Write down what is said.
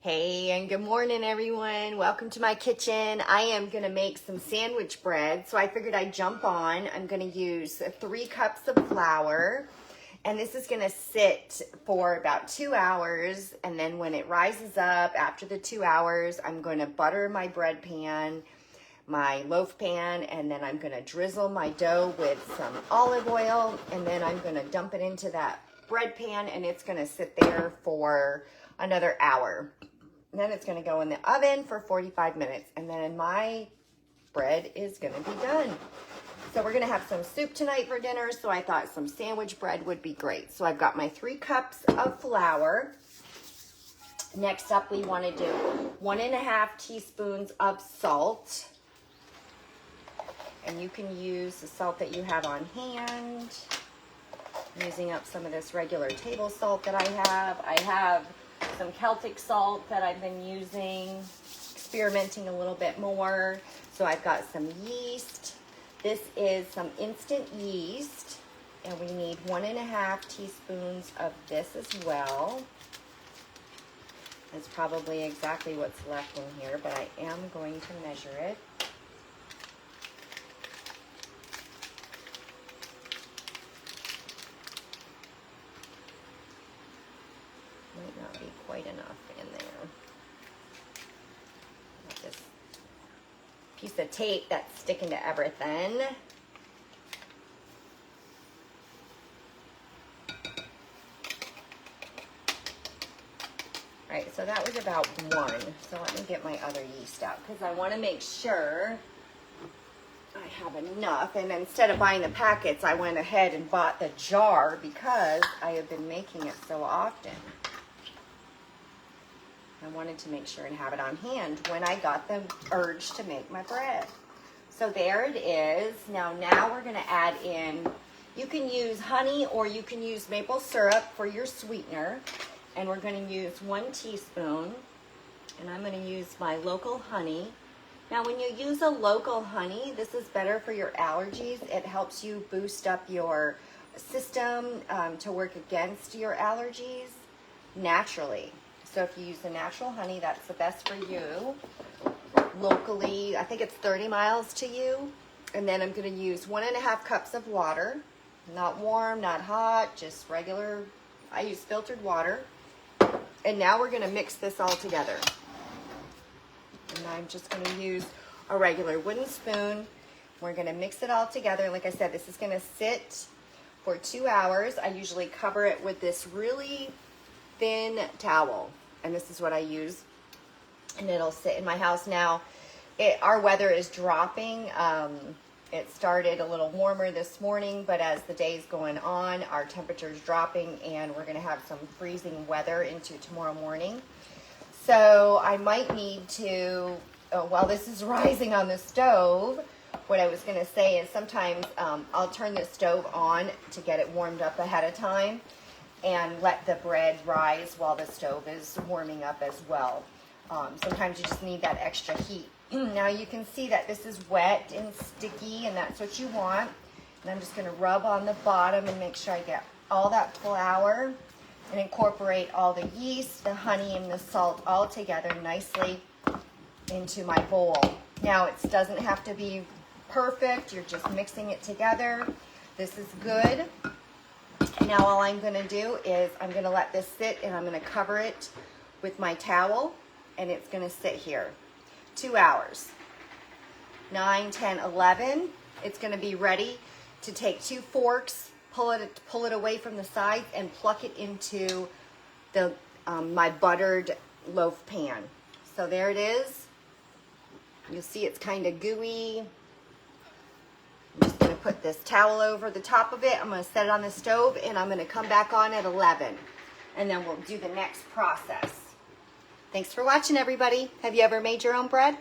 Hey, and good morning, everyone. Welcome to my kitchen. I am going to make some sandwich bread, so I figured I'd jump on. I'm going to use 3 cups of flour, and this is going to sit for about 2 hours, and then when it rises up after the 2 hours, I'm going to butter my bread pan, my loaf pan, and then I'm going to drizzle my dough with some olive oil, and then I'm going to dump it into that bread pan, and it's going to sit there for another hour. And then it's going to go in the oven for 45 minutes, and then my bread is going to be done. So we're going to have some soup tonight for dinner, so I thought some sandwich bread would be great. So I've got my 3 cups of flour. Next up, we want to do 1.5 teaspoons of salt. And you can use the salt that you have on hand. I'm using up some of this regular table salt that I have. I have some Celtic salt that I've been using, experimenting a little bit more. So I've got some yeast. This is some instant yeast, and we need 1.5 teaspoons of this as well. That's probably exactly what's left in here, but I am going to measure it. Might not be quite enough in there. Got this piece of tape that's sticking to everything. All right, so that was about 1. So let me get my other yeast out because I want to make sure I have enough. And instead of buying the packets, I went ahead and bought the jar because I have been making it so often. I wanted to make sure and have it on hand when I got the urge to make my bread. So there it is. Now we're going to add in, you can use honey or you can use maple syrup for your sweetener. And we're going to use 1 teaspoon. And I'm going to use my local honey. Now when you use a local honey, this is better for your allergies. It helps you boost up your system to work against your allergies naturally. So if you use the natural honey, that's the best for you. Locally, I think it's 30 miles to you. And then I'm going to use 1.5 cups of water. Not warm, not hot, just regular. I use filtered water. And now we're going to mix this all together. And I'm just going to use a regular wooden spoon. We're going to mix it all together. Like I said, this is going to sit for 2 hours. I usually cover it with this really thin towel, and this is what I use, and it'll sit in my house. Now our weather is dropping. It started a little warmer this morning, but as the day's going on, our temperature is dropping, and we're going to have some freezing weather into tomorrow morning. So I might need to, while this is rising on the stove, what I was going to say is sometimes I'll turn the stove on to get it warmed up ahead of time and let the bread rise while the stove is warming up as well. Sometimes you just need that extra heat. Now you can see that this is wet and sticky, and that's what you want. And I'm just going to rub on the bottom and make sure I get all that flour and incorporate all the yeast, the honey, and the salt all together nicely into my bowl. Now it doesn't have to be perfect. You're just mixing it together. This is good. Now all I'm going to do is I'm going to let this sit, and I'm going to cover it with my towel, and it's going to sit here 2 hours. 9, 10, 11. It's going to be ready to take 2 forks, pull it away from the sides, and pluck it into the my buttered loaf pan. So there it is. You'll see it's kind of gooey. I'm just going to put this towel over the top of it. I'm going to set it on the stove, and I'm going to come back on at 11. And then we'll do the next process. Thanks for watching, everybody. Have you ever made your own bread?